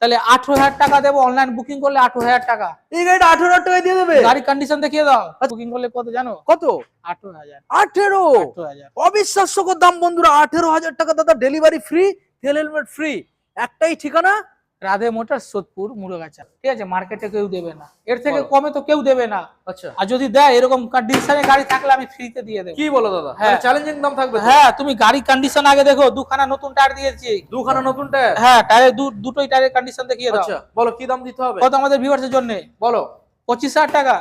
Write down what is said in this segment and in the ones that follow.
তাহলে 18,000 টাকা দেবো, অনলাইন বুকিং করলে 18,000 টাকা। এই গাড়িটা 18,000 টাকায় দিয়ে দেবে? গাড়ি কন্ডিশন দেখিয়ে দাও। বুকিং করলে কত জানো? কত? 18,000। 18,000 অবিশ্বাস্যকর দাম বন্ধুরা। 18,000 টাকা দাদা, ডেলিভারি ফ্রি, তেল হেলমেট ফ্রি। একটাই ঠিকানা, রাধে মোটর, সোদপুর, মুরগাছা। ঠিক আছে, মার্কেটে কেউ দেবে না, এর থেকে কমে তো কেউ দেবে না। আচ্ছা, আর যদি দেয় এরকম কন্ডিশনে গাড়ি থাকলে আমি ফ্রিতে দিয়ে দেবো। কি বলো দাদা? হ্যাঁ, চ্যালেঞ্জিং দাম থাকবে। হ্যাঁ, তুমি গাড়ি কন্ডিশন আগে দেখো। দুখানা নতুন টায়ার দিয়েছি। দুখানা নতুন টায়ার? হ্যাঁ, টায়ার দুটোই টায়ারের কন্ডিশন দেখিয়ে দাও। আচ্ছা, বলো কি দাম দিতে হবে? কত আমাদের ভিউয়ার্সের জন্য? বলো। 25,000 টাকা।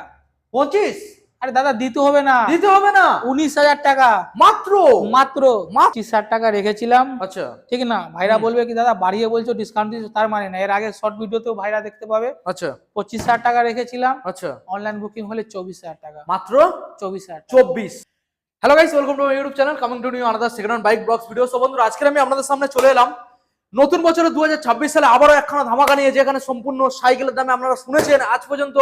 25? আরে দাদা, দিতে হবে না। দিতে হবে না? 19,000 টাকা মাত্র। মাত্র 25,000 টাকা রেখেছিলাম। আচ্ছা, ঠিক না? ভাইরা বলবে কি দাদা বাড়িয়ে বলছো, ডিসকাউন্ট দিচ্ছ, তার মানে না। এর আগে শর্ট ভিডিওতেও ভাইরা দেখতে পাবে। আচ্ছা, 25,000 টাকা রেখেছিলাম। আচ্ছা, অনলাইন বুকিং হলে 24,000 টাকা। মাত্র 24,000। 24। Hello guys, welcome to my YouTube channel, coming to new another second hand bike blogs video. So বন্ধুরা, আজকে আমি আপনাদের সামনে চলে এলাম নতুন বছরে 2026 সালে আবারও একখানা ধামাকা নিয়ে, যেখানে সম্পূর্ণ সাইকেলের দামে, আপনারা শুনেছেন আজ পর্যন্ত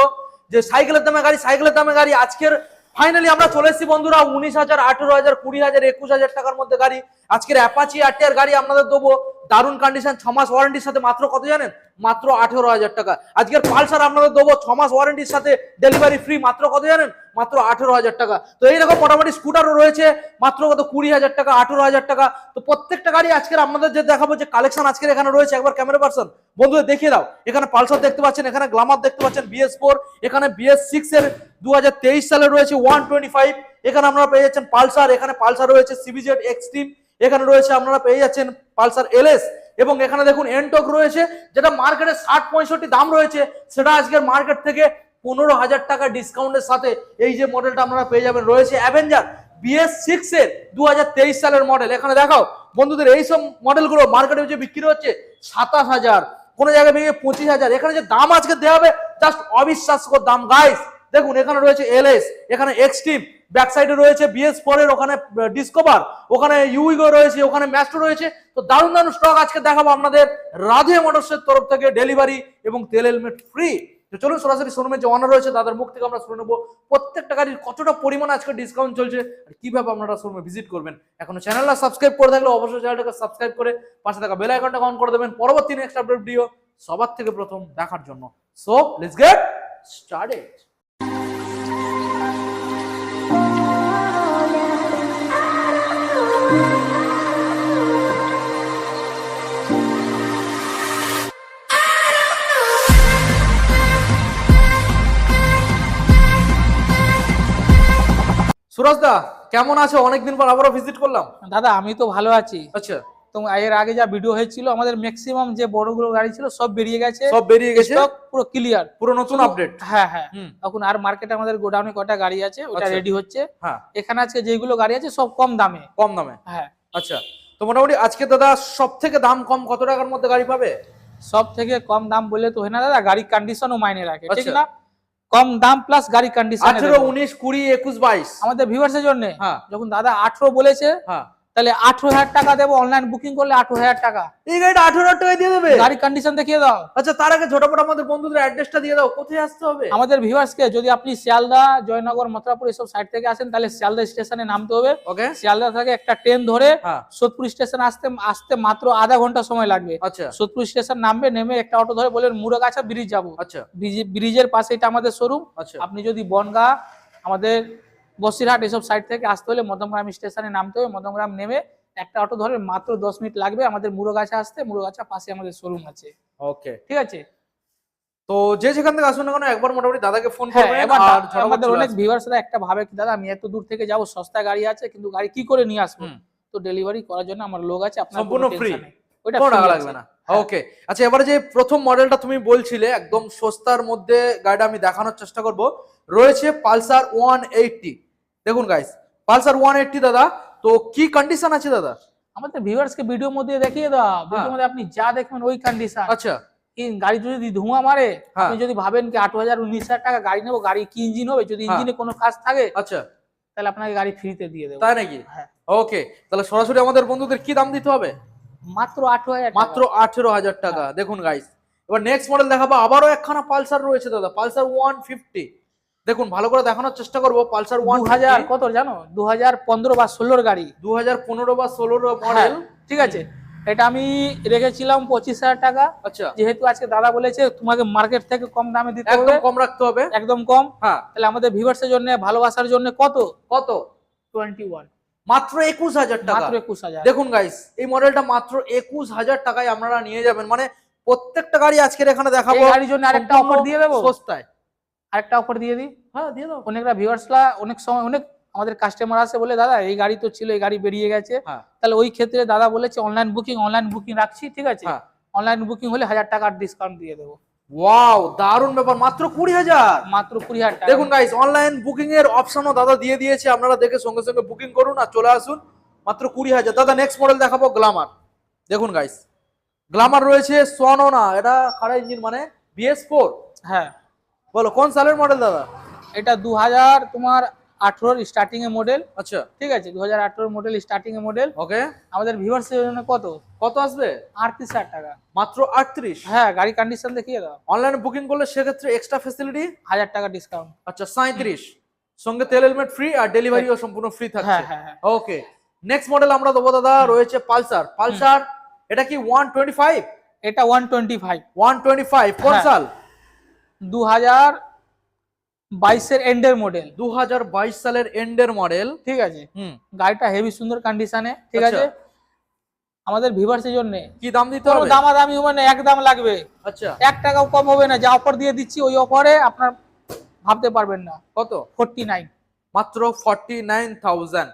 যে সাইকেলের দামে গাড়ি, আজকের ফাইনালি আমরা চলে এসেছি বন্ধুরা 19,000, 18,000, 20,000, 21,000 টাকার মধ্যে গাড়ি। আজকের অ্যাপাচি আরটিআর গাড়ি আপনাদের দেবো দারুণ কন্ডিশন, 6 মাস ওয়ারেন্টির সাথে। মাত্র কত জানেন? মাত্র 18,000 টাকা। আজকের পালসার আপনাদের দেবো 6 মাস ওয়ারেন্টির সাথে, ডেলিভারি ফ্রি। মাত্র কত জানেন? মাত্র 18,000 টাকা। তো এইরকম মোটামুটি স্কুটারও রয়েছে মাত্র কত 20,000 টাকা, 18,000 টাকা। তো প্রত্যেকটা গাড়ি আজকের আপনাদের যে দেখাবো, যে কালেকশন আজকের এখানে রয়েছে, একবার ক্যামেরা পার্সন বন্ধুদের দেখিয়ে দাও। এখানে পালসার দেখতে পাচ্ছেন, এখানে গ্ল্যামার দেখতে পাচ্ছেন BS4, এখানে BS6 এর 2023 সালে রয়েছে 125, এখানে আপনারা পেয়ে যাচ্ছেন পালসার, এখানে পালসার রয়েছে CBZ এক্সট্রিম, এখানে রয়েছে আপনারা পেয়ে যাচ্ছেন পালসার LS, এবং এখানে দেখুন এনটক রয়েছে, যেটা মার্কেটে 60-65 দাম রয়েছে, সেটা আজকের মার্কেট থেকে 15,000 টাকা ডিসকাউন্টের সাথে এই যে মডেলটা আপনারা পেয়ে যাবেন। রয়েছে অ্যাভেঞ্জার BS6 এর 2023 সালের মডেল। এখানে দেখাও বন্ধুদের, এইসব মডেলগুলো মার্কেটে যে বিক্রি হচ্ছে 27,000, কোন জায়গায় ভেঙে 25,000। এখানে যে দাম আজকে দেওয়া হবে, জাস্ট অবিশ্বাস্যকর দাম গাইস। দেখুন এখানে রয়েছে LS, এখানে এক্সট্রিম, ব্যাক সাইডে রয়েছে BS4 এর, ওখানে ডিসকভার, ওখানে ইউইগো রয়েছে, ওখানে ম্যাস্ট্রো রয়েছে। তো দারুণ দারুণ স্টক আজকে দেখাবো আপনাদের রাধে মোটরসের তরফ থেকে, ডেলিভারি এবং তেল হেলমেট ফ্রি। তো চলুন সরাসরি শোরুমের যে অনার রয়েছে তাদের মুখ থেকে আমরা শুনে নেবো প্রত্যেকটা গাড়ির কতটা পরিমাণ আজকে ডিসকাউন্ট চলছে, আর কিভাবে আপনারা শোরুমে ভিজিট করবেন। এখনো চ্যানেলটা সাবস্ক্রাইব করে থাকলে অবশ্যই চ্যানেলটাকে সাবস্ক্রাইব করে পাশে থাকা বেল আইকনটা অন করে দেবেন, পরবর্তী নেক্সট আপডেট ভিডিও সবার থেকে প্রথম দেখার জন্য। So let's get started. Suraj দা, কেমন আছো? অনেকদিন পর আবারও ভিজিট করলাম। দাদা আমি তো ভালো আছি। আচ্ছা, তো এর আগে যা ভিডিও হয়েছিল, আমাদের ম্যাক্সিমাম যে বড়গুলো গাড়ি ছিল সব বেরিয়ে গেছে, স্টক পুরো ক্লিয়ার, পুরো নতুন আপডেট। হ্যাঁ হ্যাঁ, এখন আর মার্কেটে আমাদের গোডাউনে কটা গাড়ি আছে, ওটা রেডি হচ্ছে। হ্যাঁ, এখানে আজকে যেগুলো গাড়ি আছে সব কম দামে। হ্যাঁ, আচ্ছা। তো মোটামুটি আজকে দাদা সব থেকে দাম কম কত টাকার মধ্যে গাড়ি পাবে? সব থেকে কম দাম বললে তো হয় না দাদা, গাড়ির কন্ডিশনও মাইনে রাখে, ঠিক না? কম দাম প্লাস গাড়ি কন্ডিশন। 18, 19, 20, 21, 22 আমাদের ভিউয়ার্সের জন্য। হ্যাঁ, যখন দাদা 18 বলেছে, হ্যাঁ, তাহলে 18,000 টাকা দেবো, অনলাইন বুকিং করলে 18,000 টাকা। এই গাড়িটা 18,000 টাকায় দিয়ে দেবে? গাড়ি কন্ডিশন দেখিয়ে দাও। আচ্ছা, তার আগে ঝটপট আমাদের বন্ধুদের অ্যাড্রেসটা দিয়ে দাও, কোথায় আসতে হবে আমাদের ভিউয়ার্সকে। যদি আপনি শিয়ালদা, জয়নগর, মথুরাপুর এসব সাইড থেকে আসেন, তাহলে শিয়ালদা স্টেশনে নামতে হবে। ওকে, শিয়ালদা থেকে একটা ট্রেন ধরে হ্যাঁ, সোদপুর স্টেশন আসতে মাত্র আধা ঘন্টা সময় লাগবে। আচ্ছা, সোদপুর স্টেশন নামবে, নেমে একটা অটো ধরে বলেন মুরগাছা ব্রিজ যাবো। আচ্ছা, ব্রিজের পাশে এটা আমাদের শোরুম। আচ্ছা, আপনি যদি বনগাঁ, আমাদের বসিরহাট এসব সাইড থেকে আসতে হলে মধ্যমগ্রাম স্টেশনে নামতে হবে। মধ্যমগ্রাম নেমে একটা অটো ধরে মাত্র 10 মিনিট লাগবে আমাদের মুরগাছা আসতে। মুরগাছা পাশে আমাদের শোরুম আছে। ওকে, ঠিক আছে। তো যে যেখান থেকে আসুন না কেন, একবার মোটামুটি দাদাকে ফোন হ্যাঁ, করবেন। এবার আর আমাদের অনেক ভিউয়ার্সরা একটা ভাবে কি দাদা আমি এত দূর থেকে যাব, সস্তা গাড়ি আছে কিন্তু গাড়ি কি করে নিয়ে আসবো, তো ডেলিভারি করার জন্য আমার লোক আছে, আপনার সম্পূর্ণ ফ্রি, ওইটা কোনো টাকা লাগবে না। ওকে, আচ্ছা, এবারে যে প্রথম মডেলটা তুমি বলছিলে একদম সস্তার মধ্যে গাড়িটা আমি দেখানোর চেষ্টা করব, রয়েছে পালসার 180। দেখুন গাইস, পালসার 180 দাদা, তো কি কন্ডিশন আছে দাদা? আমাদের ভিউয়ার্সকে ভিডিওর মধ্যে দেখিয়ে দাও। ভিডিওর মধ্যে আপনি যা দেখবেন ওই কন্ডিশন। আচ্ছা, গাড়ি যদি ধোঁয়া মারে, আপনি যদি ভাবেন কি 8,000, 19,000 টাকা গাড়ি নেবো, গাড়ি কি ইঞ্জিন হবে, যদি ইঞ্জিনে কোনো কাজ থাকে, আচ্ছা, তাহলে আপনাকে গাড়ি ফ্রিতে দিয়ে দেবো। তাই নাকি? হ্যাঁ, ওকে, তাহলে সরাসরি আমাদের বন্ধুদের কি দাম দিতে হবে? মাত্র 18,000, মাত্র 18,000 টাকা। দেখুন গাইস, এবার নেক্সট মডেল দেখাবো, আবারও একখানা পালসার রয়েছে দাদা, পালসার 150। দেখুন ভালো করে দেখানোর চেষ্টা করবো। পালসার 2000 কত জানো? 2015 বা 16 গাড়ি, 2015 বা 16 মডেল। ঠিক আছে। এটা আমি রেখেছিলাম 25,000 টাকা। আচ্ছা, যেহেতু আজকে দাদা বলেছে তোমাকে মার্কেট থেকে কম দামে দিতে একদম হবে, কম রাখতে হবে। একদম কম, হ্যাঁ, তাহলে আমাদের ভিউয়ার্সের জন্য ভালোবাসার জন্য কত? কত? 21, মাত্র 21,000 টাকা। মাত্র 21,000। দেখুন গাইস, এই মডেলটা মাত্র 21,000 টাকায় আপনারা নিয়ে যাবেন। মানে প্রত্যেকটা গাড়ি আজকের এখানে দেখাবো এই গাড়ির জন্য আরেকটা অফার দিয়ে দেবো, সস্তায়। আরেকটা অফার দিয়ে দিই। হ্যাঁ, দিয়ে দাও। অনেকটা ভিউয়ার্সরা অনেক সময় অনেক আমাদের কাস্টমার আসে বলে দাদা এই গাড়ি তো ছিল, এই গাড়ি বেরিয়ে গেছে, হ্যাঁ, তাহলে ওই ক্ষেত্রে দাদা বলেছে অনলাইন বুকিং রাখছি, ঠিক আছে? হ্যাঁ। অনলাইন বুকিং হলে 1000 টাকার ডিসকাউন্ট দিয়ে দেবো, ওয়াও, দারুণ ব্যাপার, মাত্র 20,000। মাত্র 20,000 টাকা। দেখুন গাইস, অনলাইন বুকিং এর অপশনও দাদা দিয়ে দিয়েছে, আপনারা দেখে সঙ্গে সঙ্গে বুকিং করুন আর চলে আসুন। মাত্র 20,000। দাদা নেক্সট মডেল দেখাবো গ্ল্যামার। দেখুন গাইস, গ্ল্যামার রয়েছে সোনোনা, এটা খাড়া ইঞ্জিন মানে BS4। হ্যাঁ, বলো কোন সালের মডেল দাদা? এটা 2000 তোমার 18 স্টার্টিং এ মডেল, আচ্ছা, ঠিক আছে? 2018 মডেল স্টার্টিং এ মডেল। ওকে। আমাদের ভিউয়ার্সের জন্য কত? কত আসবে? 38,000 টাকা। মাত্র 38। হ্যাঁ, গাড়ি কন্ডিশন দেখিয়ে দাও। অনলাইনে বুকিং করলে সেক্ষেত্রে এক্সট্রা ফ্যাসিলিটি 1000 টাকা ডিসকাউন্ট। আচ্ছা 37, সঙ্গে তেল হেলমেট ফ্রি আর ডেলিভারিও সম্পূর্ণ ফ্রি থাকছে। হ্যাঁ হ্যাঁ হ্যাঁ। ওকে, নেক্সট মডেল আমরা দেবো দাদা, রয়েছে পালসার। পালসার এটা কি 125? এটা 125, 125 কোন হ্যাঁ। সাল? 2022 এর এন্ডের মডেল, 2022 সালের এন্ডের মডেল। ঠিক আছে? হুম, গাড়িটা হেভি সুন্দর কন্ডিশনে, ঠিক আচ্ছা। আছে? আমাদের ভিউয়ার্সের জন্য কি দাম দিতে কোনো হবে? দামাদামি হবে না, একদম লাগবে, আচ্ছা, 1 টাকাও কম হবে না। যা অফার দিয়ে দিচ্ছি ওই অফারে আপনার ভাবতে পারবেন না। কত? 49, মাত্র 49,000।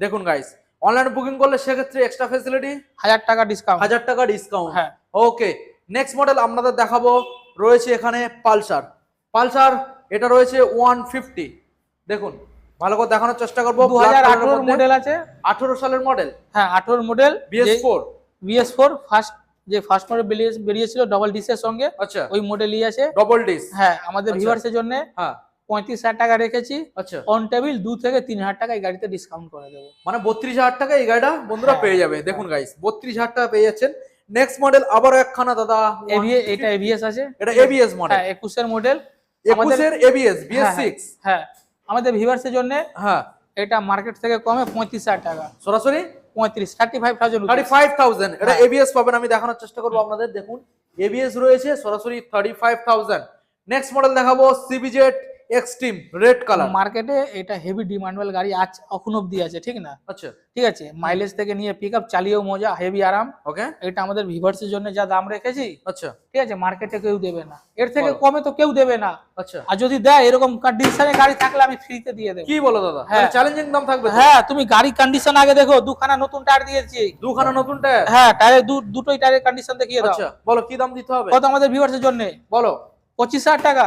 দেখুন গাইস, অনলাইন বুকিং করলে সেক্ষেত্রে এক্সট্রা ফ্যাসিলিটি 1000 টাকা ডিসকাউন্ট। 1000 টাকা ডিসকাউন্ট। হ্যাঁ। ওকে, নেক্সট মডেল আপনাদের দেখাবো, রয়েছে এখানে পালসার। পালসার এটা রয়েছে 150। দেখুন, ভালো করে দেখানোর চেষ্টা করবো। 2018 মডেল আছে। 18 সালের মডেল। হ্যাঁ, 18 model, BS4। BS4 first model বেরিয়েছিল ডবল ডিসের সঙ্গে, আচ্ছা, ওই মডেলই আছে। Double disc. হ্যাঁ, আমাদের আচ্ছা। ভিউয়ার্সের জন্য হ্যাঁ, 35,000 টাকা রেখেছি। আচ্ছা, অন টেবিল 2 থেকে 3,000 টাকা এই গাড়িতে ডিসকাউন্ট করে দেবো। মানে 32,000 টাকা এই গাড়িটা বন্ধুরা হ্যাঁ। পেয়ে যাবে। দেখুন গাইস, 32,000 টাকা পেয়ে যাচ্ছেন। নেক্সট মডেল আবারও একখানা দাদা, এটা ABS আছে। এটা ABS মডেল। হ্যাঁ, 21 এর মডেল। 21 এর ABS BS6। হ্যাঁ, আমাদের ভিউয়ার্সের জন্য হ্যাঁ, এটা মার্কেট থেকে কমে 35,000 টাকা। সরাসরি 35,000 35,000। এটা হ্যাঁ। ABS পাবেন, আমি দেখানোর চেষ্টা করবো আপনাদের। দেখুন ABS রয়েছে, সরাসরি 35,000। নেক্সট মডেল দেখাবো CBZ এক্সট্রিম রেড কালার। মার্কেটে এটা হেভি ডিমান্ডেবল গাড়ি আজ এখন অব্দি আছে, ঠিক না? আচ্ছা, ঠিক আছে, মাইলেজ থেকে নিয়ে পিকআপ চালিয়েও মজা, হেভি আরাম। ওকে। এটা আমাদের ভিউয়ার্সের জন্য যা দাম রেখেছি, আচ্ছা, ঠিক আছে, মার্কেটে কেউ দেবে না, এর থেকে বলো। কমে তো কেউ দেবে না। আচ্ছা, আর যদি দেয় এরকম কন্ডিশনে গাড়ি থাকলে আমি ফ্রিতে দিয়ে দেবো। কি বলো দাদা? হ্যাঁ। চ্যালেঞ্জিং দাম থাকবে তো? হ্যাঁ, তুমি গাড়ি কন্ডিশন আগে দেখো, দুখানা নতুন টায়ার দিয়েছি। দুখানা নতুন টায়ার? হ্যাঁ, টায়ার দুটোই টায়ারের কন্ডিশন দেখিয়ে দাও। আচ্ছা, বলো কি দাম দিতে হবে? কত আমাদের ভিউয়ার্সের জন্য? বলো। 25,000 টাকা।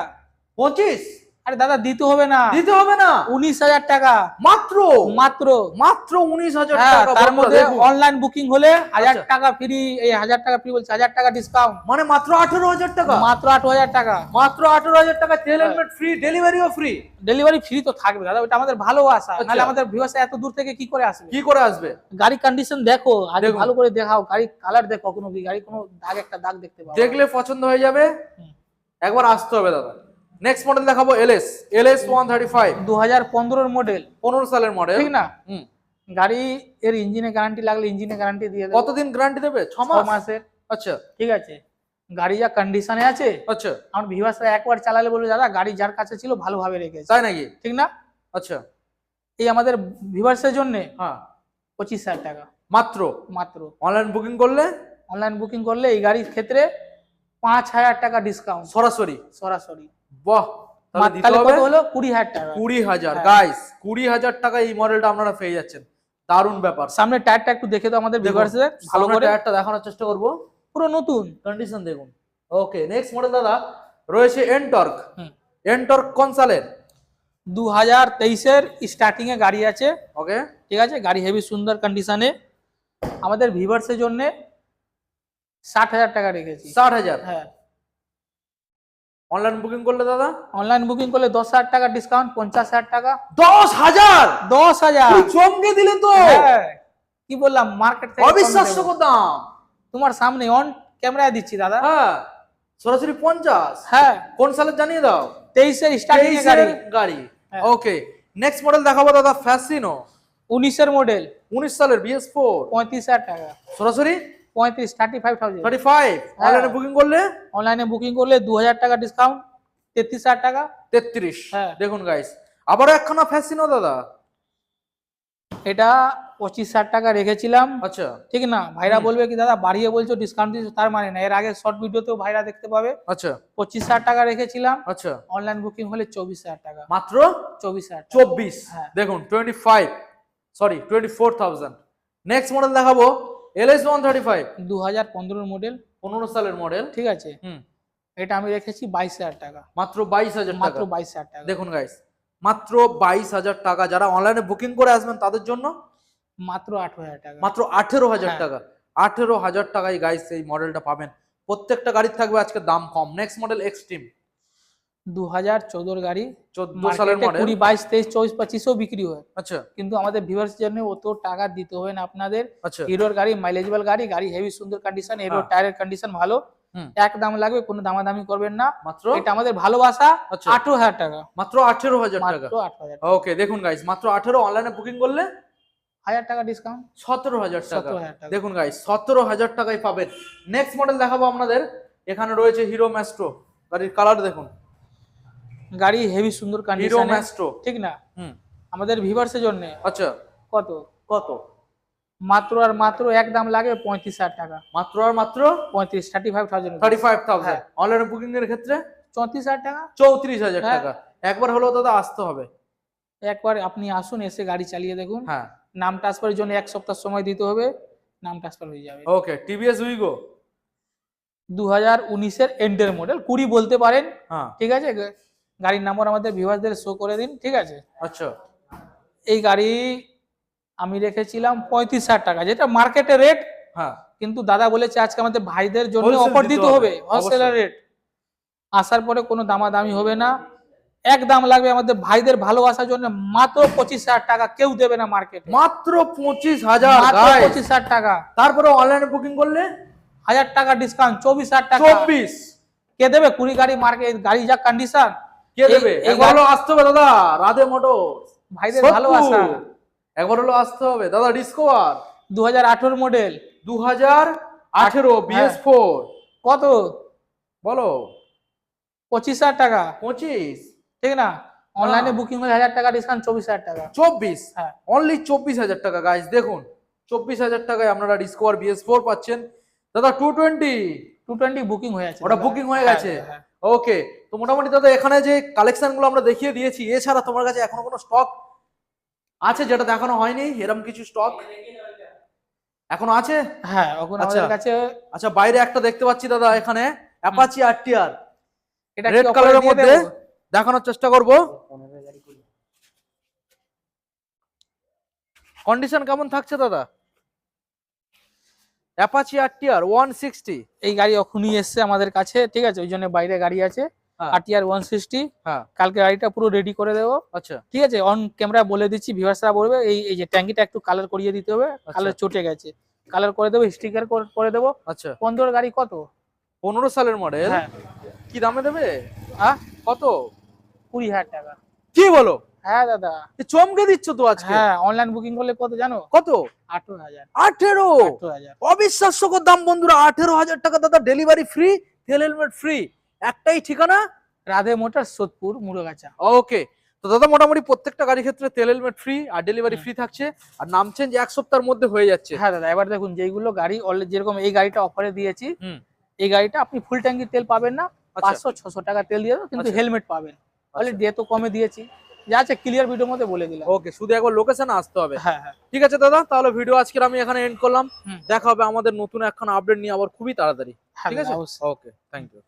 25? আরে দাদা দিতে হবে না, দিতে হবে না? 19,000 টাকা মাত্র মাত্র। মাত্র 19,000 হ্যাঁ, টাকা। তার বন্ধুরা মধ্যে দেখুন। অনলাইন বুকিং হলে 1000 আচ্ছা। টাকা ফ্রি, এই 1000 টাকা ফ্রি বলছে, 1000 টাকা ডিসকাউন্ট, মানে মাত্র 18,000 টাকা। মাত্র 8,000 টাকা। মাত্র 18,000 টাকা, তেল হেলমেট ফ্রি, ডেলিভারিও ফ্রি। ডেলিভারি ফ্রি তো থাকবে দাদা, ওটা আমাদের ভালোবাসা, আচ্ছা। নাহলে আমাদের ভিউয়ার্স এত দূর থেকে কি করে আসবে? কি করে আসবে? গাড়ি কন্ডিশন দেখো, আগে দেখুন। ভালো করে দেখাও, গাড়ি কালার দেখো, কোনো গাড়ি কোনো দাগ একটা দাগ দেখতে পাবো। দেখলে পছন্দ হয়ে যাবে, হুম। একবার আসতে হবে দাদা। নেক্সট মডেল দেখাবো LS 135। 2015 মডেল, 15 সালের মডেল। ঠিক না? হুম। গাড়ি এর ইঞ্জিনে গ্যারান্টি লাগলে ইঞ্জিনে গ্যারান্টি দিয়ে দেবো, কতদিন গ্যারান্টি দেবে? 6 6 মাস? মাসের। আচ্ছা, ঠিক আছে, গাড়ি যা কন্ডিশনে আছে, আচ্ছা, আমার ভিউয়ার্সরা একবার চালালে বলবে দাদা গাড়ি যার কাছে ছিল ভালোভাবে রেখেছে, তাই নাকি? ঠিক না? আচ্ছা, এই আমাদের ভিউয়ার্সের জন্য হ্যাঁ, 25,000 টাকা মাত্র। মাত্র। অনলাইন বুকিং করলে অনলাইন বুকিং করলে এই গাড়ির ক্ষেত্রে 5,000 টাকা ডিসকাউন্ট সরাসরি। সরাসরি। বাহ, তাহলে দিতে তাহলে হবে কত হলো? 20,000 টাকা। 20,000। হ্যাঁ। গাইস, 20,000 টাকা এই মডেলটা আপনারা পেয়ে যাচ্ছেন। দারুণ ব্যাপার। সামনে টায়ারটা একটু দেখে তো আমাদের ভিউয়ার্সদের ভালো করে, টায়ারটা দেখানোর চেষ্টা করব। পুরো নতুন কন্ডিশন দেখুন। ওকে, নেক্সট মডেল দাদা রয়েছে এনটর্ক। হুম। এনটর্ক কোন সালের? 2023 এর স্টার্টিং এ গাড়ি আছে, ওকে, ঠিক আছে, গাড়ি হেভি সুন্দর কন্ডিশনে। আমাদের ভিউয়ার্সের জন্য 60,000 টাকা রেখেছি। 60,000। হ্যাঁ, অনলাইন বুকিং করলে দাদা অনলাইন বুকিং করলে 10,000 টাকা ডিসকাউন্ট, 50,000 টাকা। 10,000? 10,000? তুই চমকে দিলে তো। হ্যাঁ, কি বললাম, মার্কেট থেকে কম অবিশ্বাস্যকর দেবো। দাম। তোমার সামনে অন ক্যামেরায় দিচ্ছি দাদা। হ্যাঁ, সরাসরি 50। হ্যাঁ, কোন সালের জানিয়ে দাও। 23 এর স্টার্টিং এ 23 গাড়ি। এর গাড়ি। হ্যাঁ। ওকে, নেক্সট মডেল দেখাবো দাদা ফ্যাসিনো। 19 এর মডেল, 19 সালের BS4। 35,000 টাকা। সরাসরি 35,000 35 অনলাইনে বুকিং করলে অনলাইনে বুকিং করলে 2,000 টাকা ডিসকাউন্ট, 33,000 টাকা। 33। হ্যাঁ। দেখুন গাইস আবারও একখানা ফ্যাসিনো দাদা। এটা 25,000 টাকা রেখেছিলাম, আচ্ছা ঠিক না? ভাইরা বলবে কি দাদা বাড়িয়ে বলছো ডিসকাউন্ট দিচ্ছ, তার মানে না, এর আগে শর্ট ভিডিওতেও ভাইরা দেখতে পাবে। আচ্ছা 25,000 টাকা রেখেছিলাম, আচ্ছা অনলাইন বুকিং হলে 24,000 টাকা, মাত্র 24,000 টাকা। 24। হ্যাঁ। দেখুন 24,000। নেক্সট মডেল দেখাবো LS 135 2015 মডেল, 15 সালের মডেল। ঠিক আছে। এটা আমি রেখেছি 22,000 টাকা, মাত্র 22,000 মাত্র টাকা। 22,000 টাকা। দেখুন গাইস মাত্র 22,000 টাকা, যারা অনলাইনে বুকিং করে আসবেন তাদের জন্য মাত্র 18,000 টাকা, মাত্র 18,000 হ্যাঁ। টাকা। 18,000 টাকায় গাইস এই মডেলটা পাবেন। প্রত্যেকটা গাড়ির থাকবে আজকে দাম কম। নেক্সট মডেল এক্সট্রিম 2014 গাড়ি, 14 সালের মডেল। 20, 22, 23, 24, 25ও বিক্রি হয়, আচ্ছা কিন্তু আমাদের ভিউয়ার্স জন্য অত টাকা দিতে হবে না আপনাদের। আচ্ছা হিরোর গাড়ি, মাইলেজেবল গাড়ি, গাড়ি হেভি সুন্দর কন্ডিশন, হিরো হ্যাঁ। টায়ারের কন্ডিশন ভালো, হুম। এক দাম লাগবে, কোনো দামাদামি করবেন না। মাত্র এটা আমাদের ভালোবাসা। আচ্ছা। 18,000 টাকা, মাত্র 18,000 টাকা। মাত্র 18,000 ওকে দেখুন গাইস মাত্র 18, অনলাইনে বুকিং করলে 1,000 টাকা ডিসকাউন্ট, 17,000 টাকা। 17,000 টাকা। দেখুন গাইস 17,000 টাকায় পাবেন। নেক্সট মডেল দেখাবো আপনাদের। এখানে রয়েছে হিরো ম্যাস্ট্রো, গাড়ির কালার দেখুন, গাড়ি হেভি সুন্দর হিরো কন্ডিশন, ম্যাস্ট্রো। ঠিক না? হুম আমাদের ভিউয়ার্সের জন্য আচ্ছা কত? কত? মাত্র আর মাত্র এক দাম লাগে 35,000 টাকা, মাত্র আর মাত্র 35,000 35,000। হ্যাঁ। অনলাইনে বুকিং এর ক্ষেত্রে 34,000 টাকা। 34,000 হ্যাঁ। টাকা। একবার হলো দাদা আসতে হবে। একবার আপনি আসুন, এসে গাড়ি চালিয়ে দেখুন। হ্যাঁ নাম ট্রান্সফারের জন্য 1 সপ্তাহ সময় দিতে হবে, নাম ট্রান্সফার হয়ে যাবে। ওকে টিভিএস উইগো 2019 এর এন্ডের মডেল, 20 বলতে পারেন, হ্যাঁ ঠিক আছে। গাড়ির নাম্বার আমাদের ভিউয়ারদের শো করে দিন, ঠিক আছে। আচ্ছা এই গাড়ি আমি রেখেছিলাম 35,000 টাকা, যেটা মার্কেটে রেট, হ্যাঁ কিন্তু দাদা বলেছে আজকে আমাদের ভাইদের জন্য Wholesale অফার দিতে দিতে হবে, হবে, হোলসেলার অবশ্যই। রেট। আসার পরে কোনো দামাদামি হবে না, এক দাম লাগবে আমাদের ভাইদের ভালোবাসার জন্য, মাত্র 25,000 টাকা, কেউ দেবে না মার্কেটে, মাত্র 25,000 মাত্র গাইস। 25,000 টাকা। তারপরে অনলাইনে বুকিং করলে 1,000 টাকা ডিসকাউন্ট, 24,000 টাকা। 24। কে দেবে? 20 গাড়ি মার্কেট, গাড়ি যা কন্ডিশন, কে দেবে? একবার হলো আসতে হবে দাদা রাধে মোটরস, ভাইদের ভালোবাসা। একবার হলো আসতে হবে দাদা। ডিসকভার 2018 মডেল, 2018 BS4 কত? বলো 25,000 টাকা, 25। ঠিক না? অনলাইনে বুকিং হলে 1,000 টাকা ডিসকাউন্ট, 24,000 টাকা। 24 হ্যাঁ। অনলি 24,000 টাকা গাইস। দেখুন 24,000 টাকায় আপনারা ডিসকভার BS4 পাচ্ছেন। দাদা 220 বুকিং হয়ে আছে, ওটা বুকিং হয়ে গেছে। হ্যাঁ। ওকে তো মোটামুটি দাদা এখানে যে কালেকশন গুলো আমরা দেখিয়ে দিয়েছি, এছাড়া তোমার কাছে এখনো কোনো স্টক আছে যেটা দেখানো হয়নি? এরকম কিছু স্টক এখনো আছে? হ্যাঁ, এখন আচ্ছা। আমাদের কাছে আচ্ছা বাইরে একটা দেখতে পাচ্ছি দাদা, এখানে অ্যাপাচি RTR এটা রেড কালারের মধ্যে দেখানোর চেষ্টা করব। কন্ডিশন কেমন থাকছে দাদা? Apache RTR 160। এই গাড়ি এখনই এসছে আমাদের কাছে, ঠিক আছে, ওই জন্য বাইরে গাড়ি আছে। হ্যাঁ। RTR 160, হ্যাঁ কালকে গাড়িটা পুরো রেডি করে দেবো, আচ্ছা ঠিক আছে। অন ক্যামেরা বলে দিচ্ছি, ভিউয়ার্সরা বলবে এই যে ট্যাঙ্কিটা একটু কালার করিয়ে দিতে হবে, কালার চটে গেছে, কালার করে দেবো, স্টিকার করে দেবো। আচ্ছা 15 গাড়ি কত? 15 সালের মডেল। হ্যাঁ। কি দামে দেবে? হ্যাঁ, কত? 20,000 টাকা। কি বলো? হ্যাঁ দাদা, এ চমকে দিচ্ছ তো আজকে। হ্যাঁ, অনলাইন বুকিং করলে কত জানো? কত? 18,000। 18 অবিশ্বাস্যকর দাম বন্ধুরা। 18,000 টাকা দাদা, ডেলিভারি ফ্রি, তেল হেলমেট ফ্রি। একটাই ঠিকানা রাধে মোটর, সোদপুর, মুরগাছা। ওকে তো দাদা মোটামুটি প্রত্যেকটা গাড়ির ক্ষেত্রে তেল হেলমেট ফ্রি আর ডেলিভারি ফ্রি থাকছে, আর নাম চেঞ্জ 1 সপ্তাহের মধ্যে হয়ে যাচ্ছে। হ্যাঁ দাদা, এবার দেখুন যেইগুলো গাড়ি অলরেডি, যেরকম এই গাড়িটা অফারে দিয়েছি, হুম এই গাড়িটা আপনি ফুল ট্যাঙ্কি তেল পাবেন না, আচ্ছা। 500-600 টাকা তেল দিয়ে দেবো, কিন্তু আচ্ছা। হেলমেট পাবেন। অলরেডি দিয়ে তো কমে দিয়েছি, যা আছে ক্লিয়ার ভিডিওর মধ্যে বলে দিলাম। ওকে শুধু একবার লোকেশনে আসতে হবে। হ্যাঁ হ্যাঁ, ঠিক আছে দাদা, তাহলে ভিডিও আজকের আমি এখানে এন্ড করলাম। হুম। দেখা হবে আমাদের নতুন একখানা আপডেট নিয়ে আবার খুবই তাড়াতাড়ি। হ্যাঁ ঠিক আছে দাদা, অবশ্যই। Okay thank you.